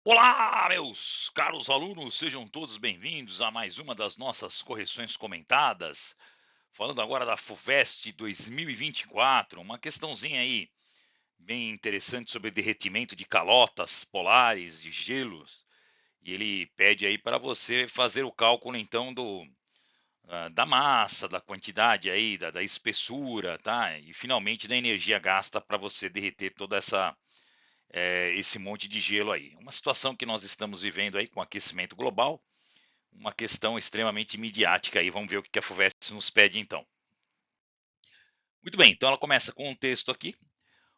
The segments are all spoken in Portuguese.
Olá, meus caros alunos, sejam todos bem-vindos a mais uma das nossas correções comentadas. Falando agora da FUVEST 2024, uma questãozinha aí bem interessante sobre derretimento de calotas polares, de gelos. E ele pede aí para você fazer o cálculo então da massa, da quantidade aí, da espessura, tá? E finalmente da energia gasta para você derreter toda esse monte de gelo aí. Uma situação que nós estamos vivendo aí com aquecimento global, uma questão extremamente midiática aí. Vamos ver o que a FUVEST nos pede então. Muito bem, então ela começa com um texto aqui.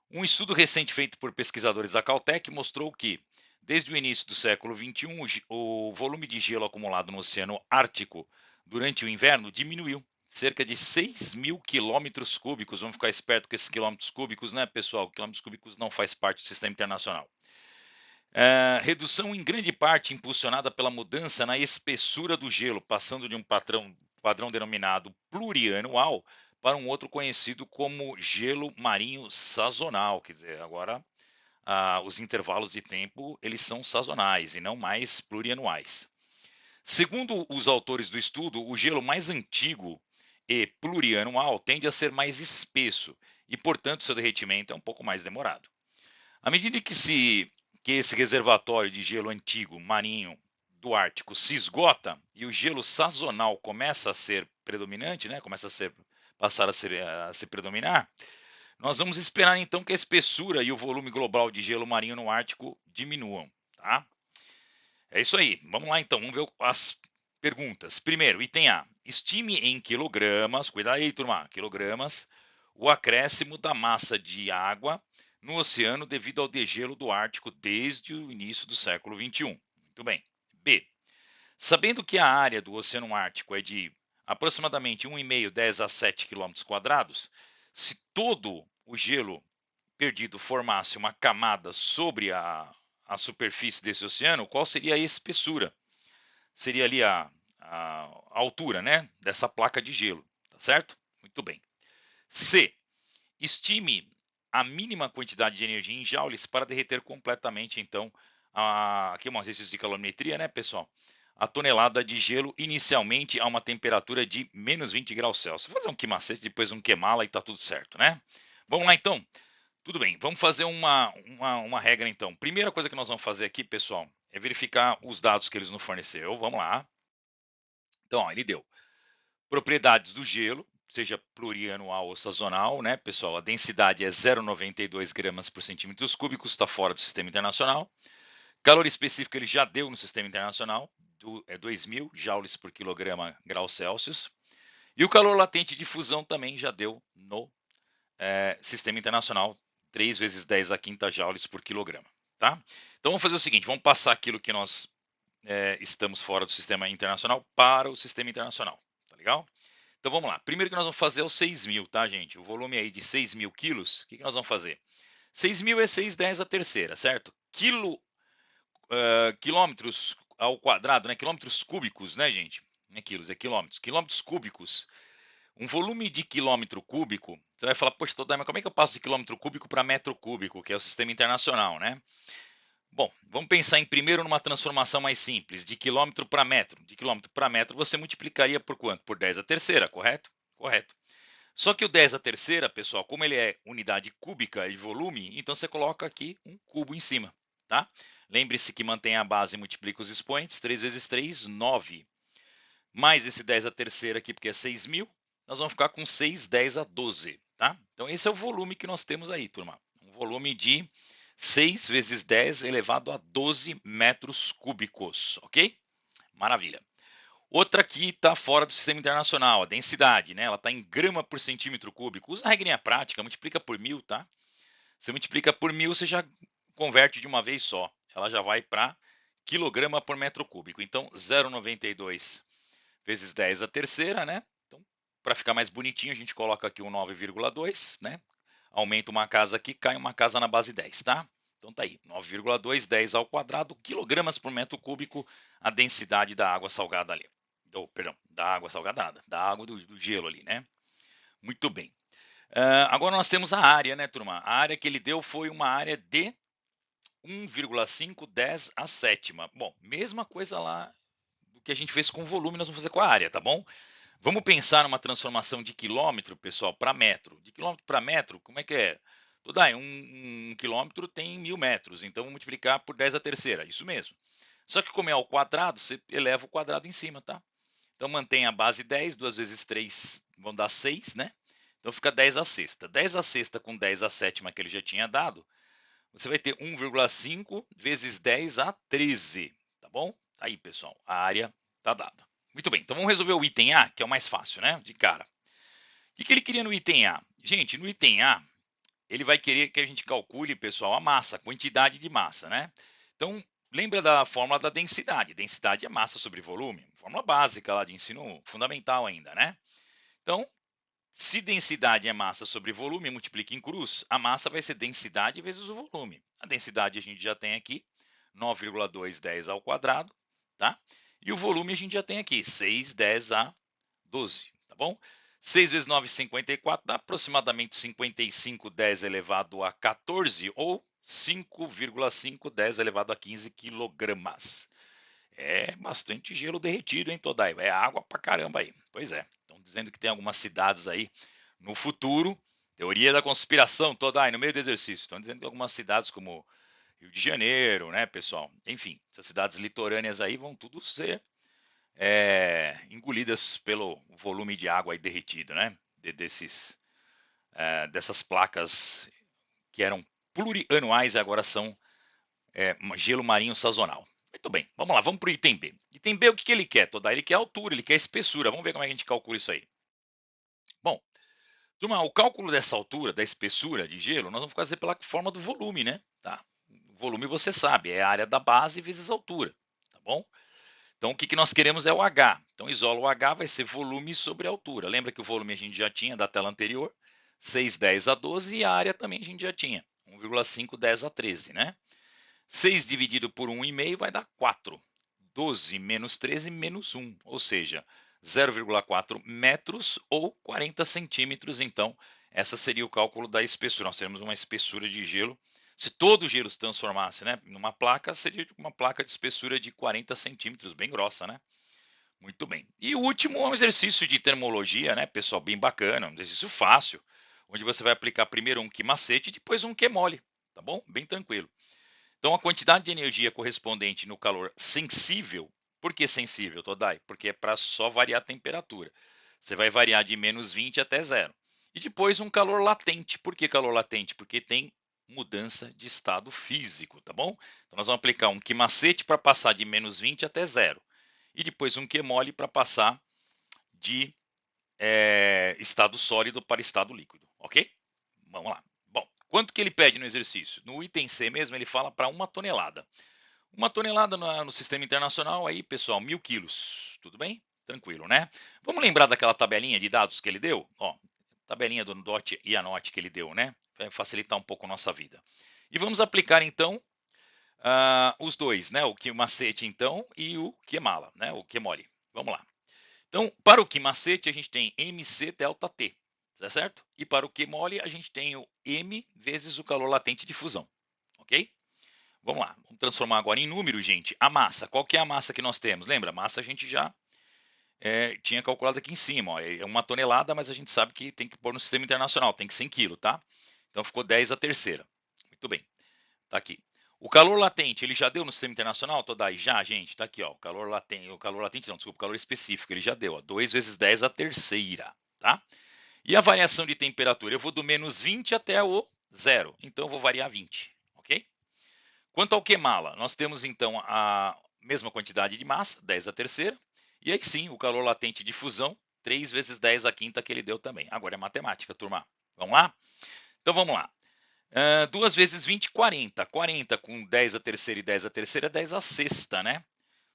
Um estudo recente feito por pesquisadores da Caltech mostrou que, desde o início do século XXI, o volume de gelo acumulado no Oceano Ártico durante o inverno diminuiu cerca de 6 mil quilômetros cúbicos. Vamos ficar esperto com esses quilômetros cúbicos, né, pessoal? Quilômetros cúbicos não faz parte do sistema internacional. Redução em grande parte impulsionada pela mudança na espessura do gelo, passando de um padrão denominado plurianual para um outro conhecido como gelo marinho sazonal. Quer dizer, agora os intervalos de tempo eles são sazonais e não mais plurianuais. Segundo os autores do estudo, o gelo mais antigo e plurianual tende a ser mais espesso e, portanto, seu derretimento é um pouco mais demorado. À medida que esse reservatório de gelo antigo marinho do Ártico se esgota e o gelo sazonal começa a ser predominante, né, passar a se predominar, nós vamos esperar então que a espessura e o volume global de gelo marinho no Ártico diminuam, tá? É isso aí. Vamos lá então, vamos ver as perguntas. Primeiro, item A. Estime em quilogramas, cuidado aí, turma, quilogramas, o acréscimo da massa de água no oceano devido ao degelo do Ártico desde o início do século XXI. Muito bem. B. Sabendo que a área do Oceano Ártico é de aproximadamente 1,5, 10 a 7 quilômetros quadrados, se todo o gelo perdido formasse uma camada sobre a superfície desse oceano, qual seria a espessura? Seria ali a altura, né, dessa placa de gelo, tá certo? Muito bem. C. Estime a mínima quantidade de energia em joules para derreter completamente, então, aqui é um exercício de calorimetria, né, pessoal? A tonelada de gelo inicialmente a uma temperatura de menos 20 graus Celsius. Vou fazer um queimacete, depois um queimá-la e tá tudo certo, né? Vamos lá, então. Tudo bem, vamos fazer uma regra, então. Primeira coisa que nós vamos fazer aqui, pessoal, é verificar os dados que eles nos forneceu. Vamos lá. Então, ó, ele deu propriedades do gelo, seja plurianual ou sazonal, né, pessoal? A densidade é 0,92 gramas por centímetros cúbicos, está fora do sistema internacional. Calor específico ele já deu no sistema internacional, é 2.000 joules por quilograma grau Celsius. E o calor latente de fusão também já deu no sistema internacional, 3 vezes 10 a quinta joules por quilograma. Tá? Então vamos fazer o seguinte, vamos passar aquilo que nós estamos fora do sistema internacional para o sistema internacional. Tá legal? Então vamos lá. Primeiro que nós vamos fazer é o 6.000, tá, gente? O volume aí de 6.000 quilos. O que nós vamos fazer? 6.000 é 6,10 a terceira, certo? Quilômetros ao quadrado, né? Quilômetros cúbicos, né, gente? Não é quilos, é quilômetros. Quilômetros cúbicos. Um volume de quilômetro cúbico, você vai falar, poxa, mas como é que eu passo de quilômetro cúbico para metro cúbico, que é o sistema internacional, né? Bom, vamos pensar em primeiro numa transformação mais simples, de quilômetro para metro. De quilômetro para metro você multiplicaria por quanto? Por 10 a terceira, correto? Correto. Só que o 10 a terceira, pessoal, como ele é unidade cúbica de volume, então você coloca aqui um cubo em cima, tá? Lembre-se que mantém a base e multiplica os expoentes, 3 vezes 3, 9. Mais esse 10 a terceira aqui, porque é 6.000, nós vamos ficar com 6, 10 a 12, tá? Então esse é o volume que nós temos aí, turma. Um volume de 6 vezes 10 elevado a 12 metros cúbicos, ok? Maravilha. Outra aqui está fora do sistema internacional, a densidade, né? Ela está em grama por centímetro cúbico. Usa a regrinha prática, multiplica por 1.000, tá? Você multiplica por 1.000, você já converte de uma vez só. Ela já vai para quilograma por metro cúbico. Então, 0,92 vezes 10 a terceira, né? Então, para ficar mais bonitinho, a gente coloca aqui um 9,2, né? Aumenta uma casa aqui, cai uma casa na base 10, tá? Então tá aí, 9,2, 10 ao quadrado, quilogramas por metro cúbico, a densidade da água salgada ali. Perdão, da água salgada nada, da água do gelo ali, né? Muito bem. Agora nós temos a área, né, turma? A área que ele deu foi uma área de 1,5, 10 a sétima. Bom, mesma coisa lá do que a gente fez com o volume, nós vamos fazer com a área, tá bom? Vamos pensar numa transformação de quilômetro, pessoal, para metro. De quilômetro para metro, como é que é? Tudo um quilômetro tem 1000 metros, então vamos multiplicar por 10 a terceira, isso mesmo. Só que como é ao quadrado, você eleva o quadrado em cima, tá? Então mantém a base 10, 2 vezes 3 vão dar 6, né? Então fica 10 a sexta. 10 a sexta com 10 a sétima que ele já tinha dado, você vai ter 1,5 vezes 10 a 13, tá bom? Aí, pessoal, a área está dada. Muito bem, então vamos resolver o item A, que é o mais fácil, né? De cara. O que ele queria no item A? Gente, no item A, ele vai querer que a gente calcule, pessoal, a massa, a quantidade de massa, né? Então, lembra da fórmula da densidade. Densidade é massa sobre volume. Fórmula básica lá de ensino fundamental ainda, né? Então, se densidade é massa sobre volume, multiplica em cruz, a massa vai ser densidade vezes o volume. A densidade a gente já tem aqui, 9,210 ao quadrado, tá? E o volume a gente já tem aqui, 610 a 12, tá bom? 6 vezes 9, 54, dá aproximadamente 5510 elevado a 14, ou 5,510 elevado a 15 quilogramas. É bastante gelo derretido, hein, Todai? É água pra caramba aí. Pois é. Estão dizendo que tem algumas cidades aí no futuro. Teoria da conspiração, Todai, no meio do exercício. Estão dizendo que algumas cidades como Rio de Janeiro, né, pessoal? Enfim, essas cidades litorâneas aí vão tudo ser engolidas pelo volume de água aí derretido, né? Dessas placas que eram plurianuais e agora são gelo marinho sazonal. Muito bem, vamos lá, vamos para o item B. Item B, o que ele quer? Ele quer altura, ele quer espessura. Vamos ver como é que a gente calcula isso aí. Bom, turma, o cálculo dessa altura, da espessura de gelo, nós vamos fazer pela forma do volume, né? Tá? O volume você sabe, é a área da base vezes a altura, tá bom? Então, o que nós queremos é o H. Então, isola o H, vai ser volume sobre altura. Lembra que o volume a gente já tinha da tela anterior, 6, 10 a 12, e a área também a gente já tinha, 1,5, 10 a 13, né? 6 dividido por 1,5 vai dar 4. 12 menos 13 menos 1, ou seja, 0,4 metros ou 40 centímetros. Então, essa seria o cálculo da espessura. Nós teremos uma espessura de gelo. Se todo o gelo se transformasse, né, numa placa, seria uma placa de espessura de 40 centímetros, bem grossa, né? Muito bem. E o último é um exercício de termologia, né, pessoal, bem bacana, um exercício fácil, onde você vai aplicar primeiro um que-macete e depois um que-mole, tá bom? Bem tranquilo. Então, a quantidade de energia correspondente no calor sensível, por que sensível, Todai? Porque é para só variar a temperatura. Você vai variar de menos 20 até zero. E depois um calor latente. Por que calor latente? Porque tem mudança de estado físico, tá bom? Então, nós vamos aplicar um que-macete para passar de menos 20 até zero. E depois um que-mole para passar de estado sólido para estado líquido, ok? Vamos lá. Bom, quanto que ele pede no exercício? No item C mesmo, ele fala para 1 tonelada. 1 tonelada no sistema internacional, aí, pessoal, 1000 quilos. Tudo bem? Tranquilo, né? Vamos lembrar daquela tabelinha de dados que ele deu? Ó, tabelinha do DOT e ANOT que ele deu, né? Vai facilitar um pouco a nossa vida. E vamos aplicar, então, os dois, né? O que-macete, então, e o que-mala, né? O que-mole. Vamos lá. Então, para o que-macete, a gente tem MC delta T, tá certo? E para o que-mole, a gente tem o M vezes o calor latente de fusão, ok? Vamos lá, vamos transformar agora em número, gente. A massa, qual que é a massa que nós temos? Lembra, a massa a gente já tinha calculado aqui em cima, ó, é 1 tonelada, mas a gente sabe que tem que pôr no sistema internacional, tem que ser em quilo, tá? Então ficou 10 a terceira. Muito bem, tá aqui. O calor latente, ele já deu no sistema internacional, Todai? Já, gente, tá aqui, ó. O calor latente não, desculpa, o calor específico, ele já deu, ó. 2 vezes 10 a terceira, tá? E a variação de temperatura? Eu vou do menos 20 até o zero, então eu vou variar 20, ok? Quanto ao que-mala, nós temos então a mesma quantidade de massa, 10 a terceira, e aí sim, o calor latente de fusão, 3 vezes 10 a quinta que ele deu também. Agora é matemática, turma. Vamos lá? Então vamos lá. 2 vezes 20, 40. 40 com 10 a terceira e 10 a terceira, 10 a sexta, né?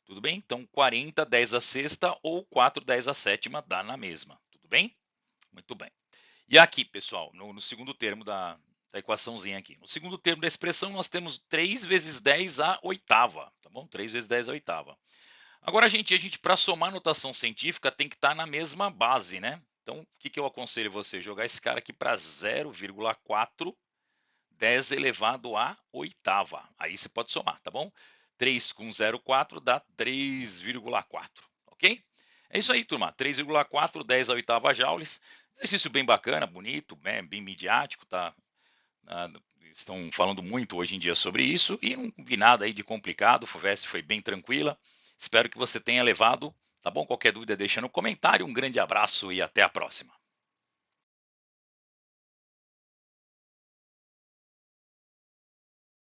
Tudo bem? Então 40, 10 a sexta ou 4, 10 a sétima dá na mesma. Tudo bem? Muito bem. E aqui, pessoal, no segundo termo da equaçãozinha aqui. No segundo termo da expressão, nós temos 3 vezes 10 a oitava, tá bom? 3 vezes 10 a oitava. Agora, a gente para somar notação científica, tem que estar na mesma base, né? Então, o que eu aconselho você? Jogar esse cara aqui para 0,4 10 elevado à oitava. Aí você pode somar, tá bom? 3 com 0,4 dá 3,4, ok? É isso aí, turma. 3,4, 10 à oitava joules. Exercício bem bacana, bonito, né? Bem midiático, tá? Estão falando muito hoje em dia sobre isso e não vi nada aí de complicado. O FUVEST foi bem tranquila. Espero que você tenha levado, tá bom? Qualquer dúvida deixa no comentário. Um grande abraço e até a próxima.